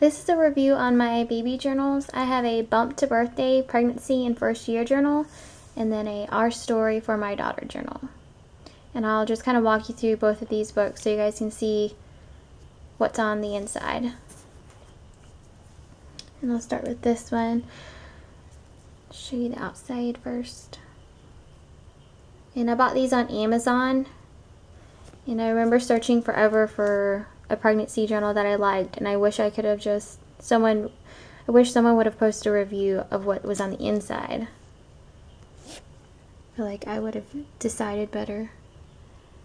This is a review on my baby journals. I have a bump to birthday, pregnancy, and first year journal, and then a our story for my daughter journal. And I'll just kind of walk you through both of these books so you guys can see what's on the inside. And I'll start with this one. Show you the outside first. And I bought these on Amazon. And I remember searching forever for a pregnancy journal that I liked, and I wish I could have just I wish someone would have posted a review of what was on the inside. I feel like I would have decided better.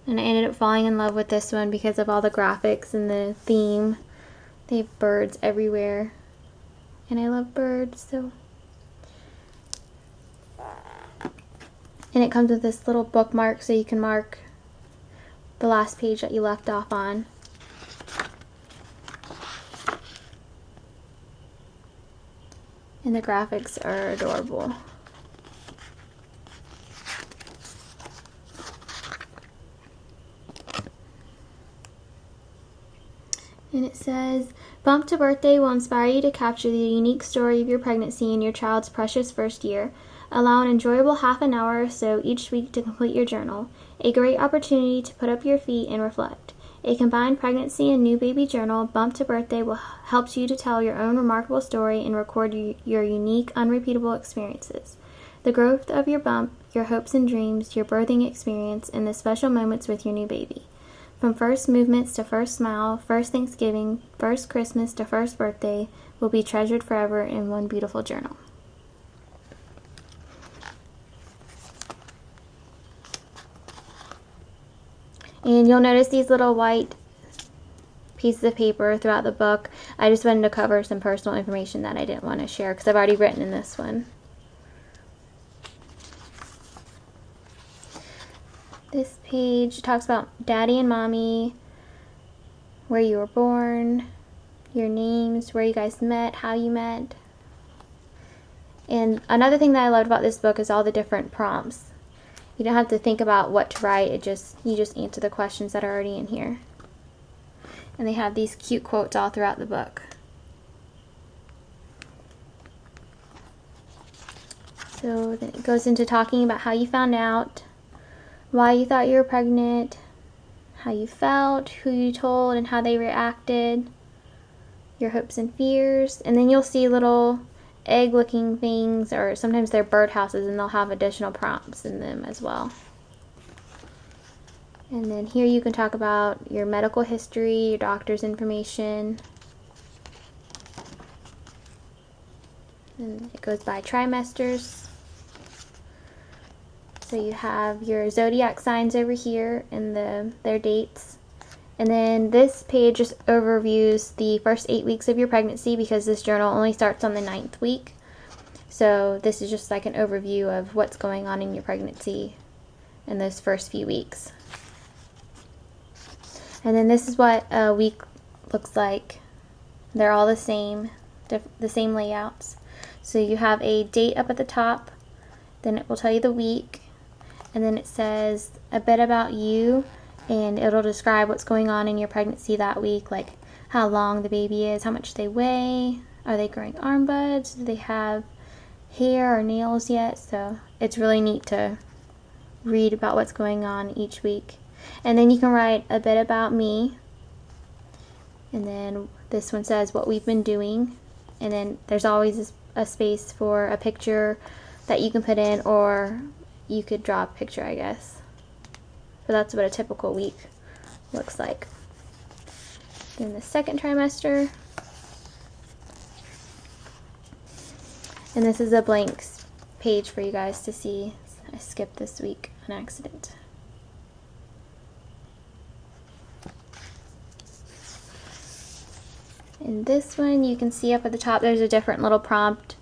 And I ended up falling in love with this one because of all the graphics and the theme. They have birds everywhere. And I love birds, so. And it comes with this little bookmark so you can mark the last page that you left off on. And the graphics are adorable. And it says, Bump to Birthday will inspire you to capture the unique story of your pregnancy and your child's precious first year. Allow an enjoyable half an hour or so each week to complete your journal. A great opportunity to put up your feet and reflect. A combined pregnancy and new baby journal, Bump to Birthday will help you to tell your own remarkable story and record your unique, unrepeatable experiences. The growth of your bump, your hopes and dreams, your birthing experience, and the special moments with your new baby. From first movements to first smile, first Thanksgiving, first Christmas to first birthday will be treasured forever in one beautiful journal. And you'll notice these little white pieces of paper throughout the book. I just wanted to cover some personal information that I didn't want to share because I've already written in this one. This page talks about Daddy and Mommy, where you were born, your names, where you guys met, how you met. And another thing that I loved about this book is all the different prompts. You don't have to think about what to write. You just answer the questions that are already in here. And they have these cute quotes all throughout the book. So then it goes into talking about how you found out, why you thought you were pregnant, how you felt, who you told, and how they reacted, your hopes and fears. And then you'll see little egg-looking things, or sometimes they're birdhouses, and they'll have additional prompts in them as well. And then here you can talk about your medical history, your doctor's information. And it goes by trimesters. So you have your zodiac signs over here and their dates. And then this page just overviews the first 8 weeks of your pregnancy because this journal only starts on the 9th week. So this is just like an overview of what's going on in your pregnancy in those first few weeks. And then this is what a week looks like. They're all the same layouts. So you have a date up at the top, then it will tell you the week, and then it says a bit about you, and it'll describe what's going on in your pregnancy that week, like how long the baby is, how much they weigh, are they growing arm buds, do they have hair or nails yet. So it's really neat to read about what's going on each week. And then you can write a bit about me, and then this one says what we've been doing, and then there's always a space for a picture that you can put in, or you could draw a picture, I guess. But that's what a typical week looks like. Then the second trimester. And this is a blank page for you guys to see. I skipped this week on accident. In this one, you can see up at the top there's a different little prompt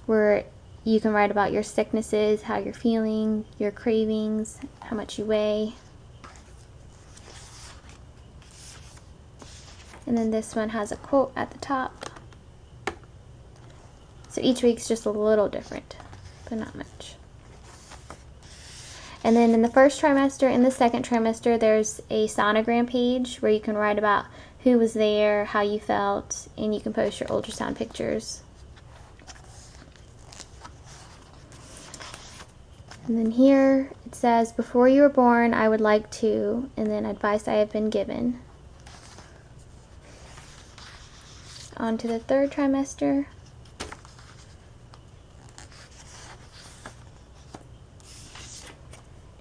where you can write about your sicknesses, how you're feeling, your cravings, how much you weigh. And then this one has a quote at the top. So each week's just a little different, but not much. And then in the first trimester and the second trimester, there's a sonogram page where you can write about who was there, how you felt, and you can post your ultrasound pictures. And then here it says, before you were born, I would like to, and then advice I have been given. On to the third trimester.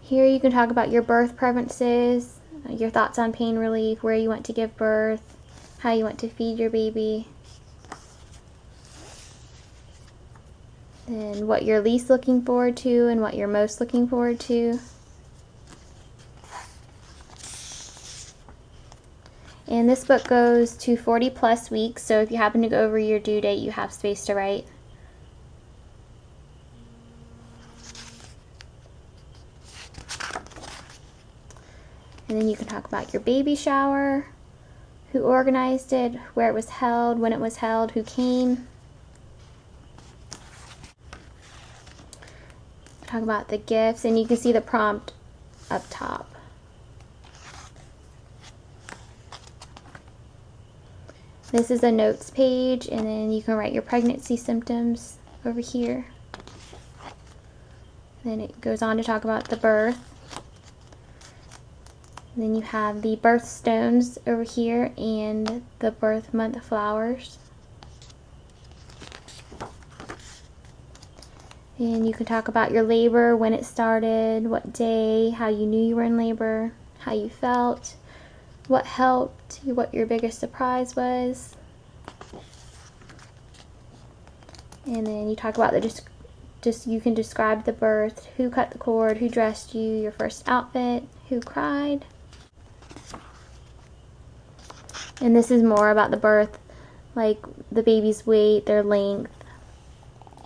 Here you can talk about your birth preferences, your thoughts on pain relief, where you want to give birth, how you want to feed your baby, and what you're least looking forward to and what you're most looking forward to. And this book goes to 40 plus weeks, so if you happen to go over your due date, you have space to write. And then you can talk about your baby shower, who organized it, where it was held, when it was held, who came. Talk about the gifts, and you can see the prompt up top. This is a notes page, and then you can write your pregnancy symptoms over here. Then it goes on to talk about the birth. And then you have the birthstones over here and the birth month flowers. And you can talk about your labor, when it started, what day, how you knew you were in labor, how you felt, what helped, what your biggest surprise was. And then you talk about you can describe the birth, who cut the cord, who dressed you, your first outfit, who cried. And this is more about the birth, like the baby's weight, their length,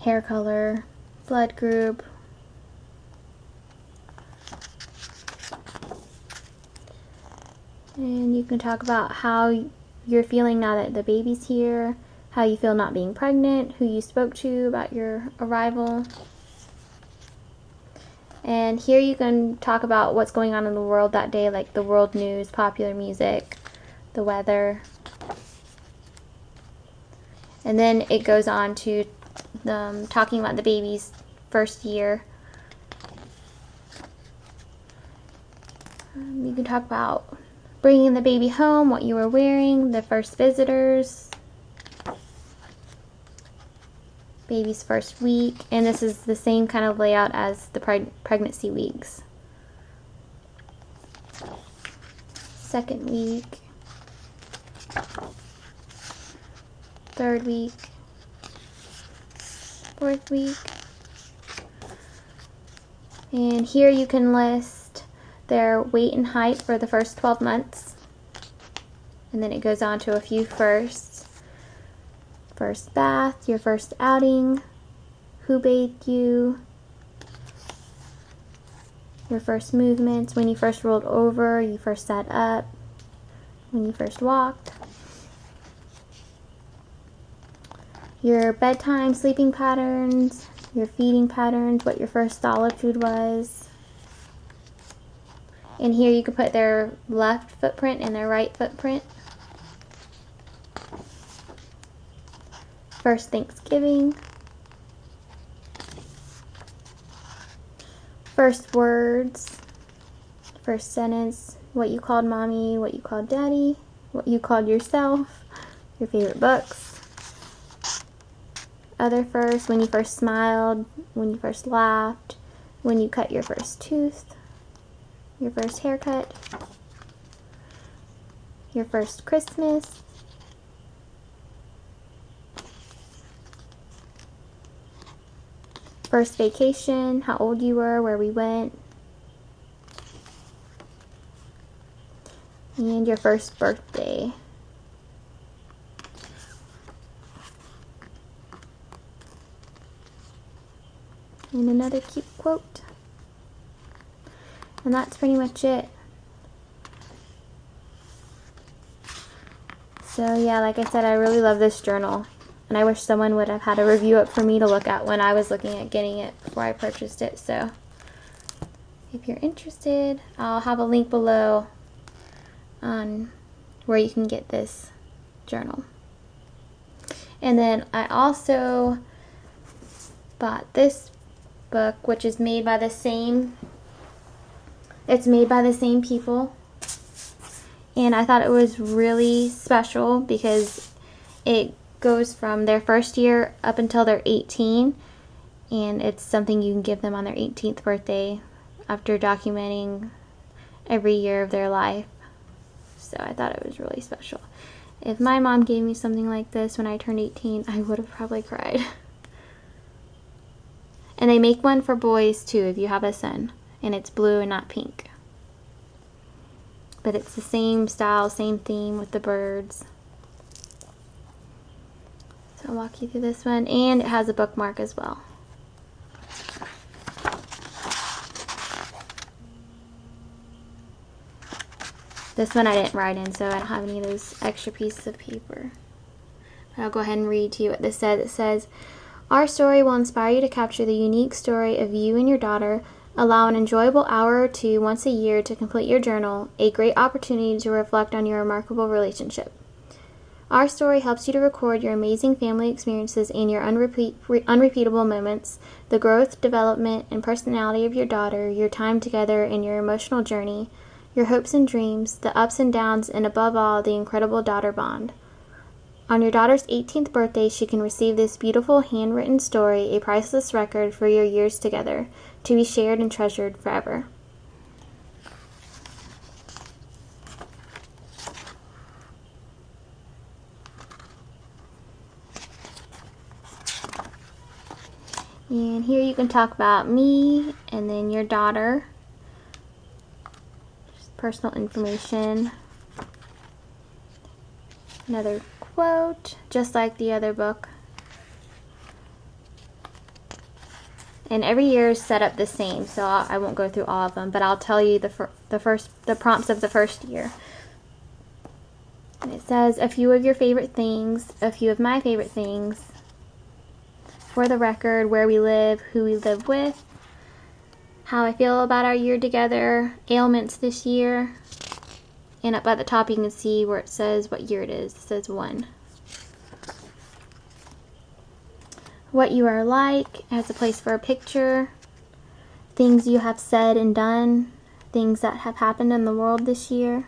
hair color, blood group. And you can talk about how you're feeling now that the baby's here, how you feel not being pregnant, who you spoke to about your arrival. And here you can talk about what's going on in the world that day, like the world news, popular music, the weather. And then it goes on to talking about the baby's first year. You can talk about bringing the baby home, what you were wearing, the first visitors, baby's first week, and this is the same kind of layout as the pregnancy weeks. Second week, third week, fourth week, and here you can list their weight and height for the first 12 months, and then it goes on to a few firsts. First bath, your first outing, who bathed you, your first movements, when you first rolled over, you first sat up, when you first walked, your bedtime, sleeping patterns, your feeding patterns, what your first solid food was. And here you can put their left footprint and their right footprint. First Thanksgiving, first words, first sentence, what you called mommy, what you called daddy, what you called yourself, your favorite books, other first, when you first smiled, when you first laughed, when you cut your first tooth, your first haircut, your first Christmas, first vacation, how old you were, where we went, and your first birthday. And another cute quote. And that's pretty much it. So yeah, like I said, I really love this journal. And I wish someone would have had a review up for me to look at when I was looking at getting it before I purchased it. So if you're interested, I'll have a link below on where you can get this journal. And then I also bought this book, which is made by the same people, and I thought it was really special because it goes from their first year up until they're 18, and it's something you can give them on their 18th birthday after documenting every year of their life. So I thought it was really special. If my mom gave me something like this when I turned 18, I would have probably cried. And they make one for boys too if you have a son, and it's blue and not pink. But it's the same style, same theme with the birds. So I'll walk you through this one, and it has a bookmark as well. This one I didn't write in, so I don't have any of those extra pieces of paper. But I'll go ahead and read to you what this says. It says, "Our story will inspire you to capture the unique story of you and your daughter. Allow an enjoyable hour or two once a year to complete your journal, a great opportunity to reflect on your remarkable relationship. Our story helps you to record your amazing family experiences and your unrepeatable moments, the growth, development, and personality of your daughter, your time together, and your emotional journey, your hopes and dreams, the ups and downs, and above all, the incredible daughter bond. On your daughter's 18th birthday, she can receive this beautiful handwritten story, a priceless record for your years together, to be shared and treasured forever." And here you can talk about me and then your daughter. Just personal information. Another quote, just like the other book. And every year is set up the same, so I won't go through all of them, but I'll tell you the prompts of the first year. And it says, "A few of your favorite things, a few of my favorite things. For the record, where we live, who we live with, how I feel about our year together, ailments this year." And up at the top you can see where it says what year it is. It says 1. What you are like, it has a place for a picture. Things you have said and done. Things that have happened in the world this year.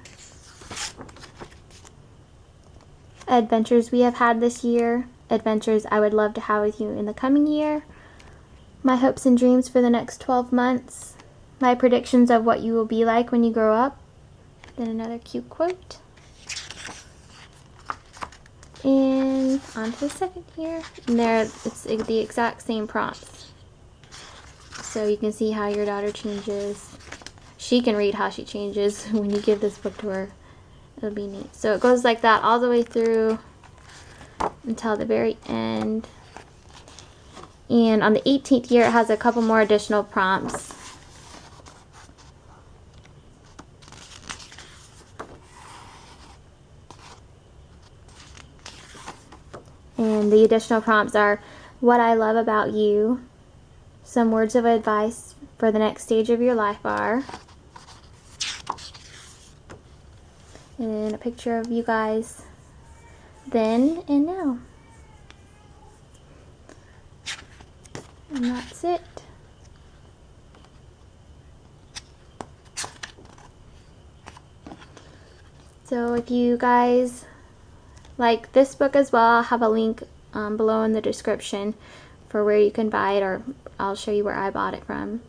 Adventures we have had this year. Adventures I would love to have with you in the coming year. My hopes and dreams for the next 12 months. My predictions of what you will be like when you grow up. Then another cute quote. And on to the second here. And there, it's the exact same prompts. So you can see how your daughter changes. She can read how she changes when you give this book to her. It'll be neat. So it goes like that all the way through until the very end. And on the 18th year, it has a couple more additional prompts. And the additional prompts are what I love about you, some words of advice for the next stage of your life are, and a picture of you guys then and now. And that's it. So if you guys like this book as well, I'll have a link below in the description for where you can buy it, or I'll show you where I bought it from.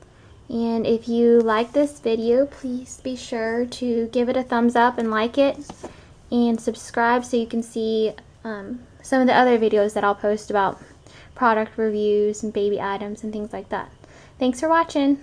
And if you like this video, please be sure to give it a thumbs up and like it, and subscribe so you can see some of the other videos that I'll post about product reviews and baby items and things like that. Thanks for watching.